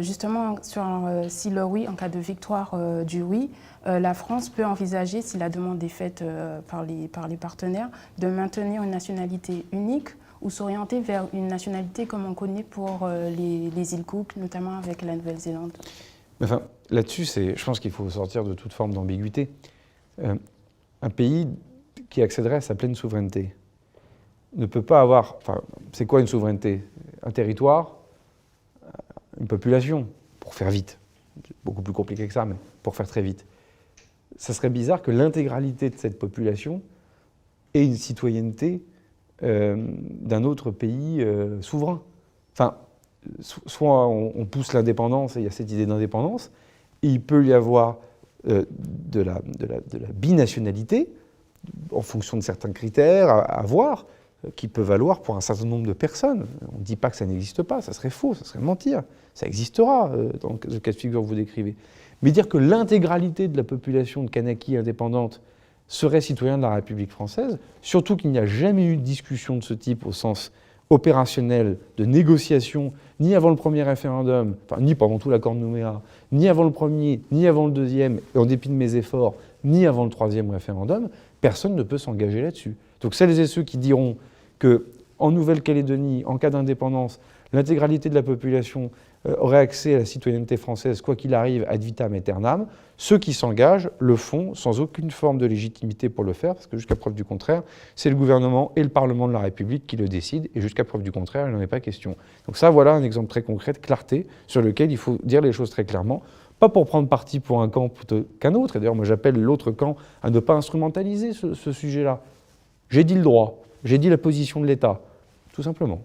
Justement, si le oui, en cas de victoire du oui, la France peut envisager, si la demande est faite par les partenaires, de maintenir une nationalité unique ou s'orienter vers une nationalité comme on connaît pour les îles Cook, notamment avec la Nouvelle-Zélande. Enfin, là-dessus, je pense qu'il faut sortir de toute forme d'ambiguïté. Un pays qui accéderait à sa pleine souveraineté ne peut pas avoir... Enfin, c'est quoi une souveraineté? Un territoire, une population, pour faire vite. C'est beaucoup plus compliqué que ça, mais pour faire très vite. Ça serait bizarre que l'intégralité de cette population ait une citoyenneté d'un autre pays souverain. Enfin, soit on pousse l'indépendance et il y a cette idée d'indépendance, et il peut y avoir de la binationalité en fonction de certains critères à voir, qui peut valoir pour un certain nombre de personnes. On ne dit pas que ça n'existe pas, ça serait faux, ça serait mentir. Ça existera dans le cas de figure que vous décrivez. Mais dire que l'intégralité de la population de Kanakis indépendante serait citoyen de la République française, surtout qu'il n'y a jamais eu de discussion de ce type au sens opérationnel, de négociation, ni avant le premier référendum, enfin, ni pendant tout l'accord de Nouméa, ni avant le premier, ni avant le deuxième, et en dépit de mes efforts, ni avant le troisième référendum, personne ne peut s'engager là-dessus. Donc celles et ceux qui diront qu'en Nouvelle-Calédonie, en cas d'indépendance, l'intégralité de la population aurait accès à la citoyenneté française, quoi qu'il arrive, ad vitam aeternam, ceux qui s'engagent le font sans aucune forme de légitimité pour le faire, parce que jusqu'à preuve du contraire, c'est le gouvernement et le Parlement de la République qui le décident, et jusqu'à preuve du contraire, il n'en est pas question. Donc ça, voilà un exemple très concret de clarté sur lequel il faut dire les choses très clairement, pas pour prendre parti pour un camp plutôt qu'un autre, et d'ailleurs moi j'appelle l'autre camp à ne pas instrumentaliser ce sujet-là. J'ai dit le droit, j'ai dit la position de l'État, tout simplement.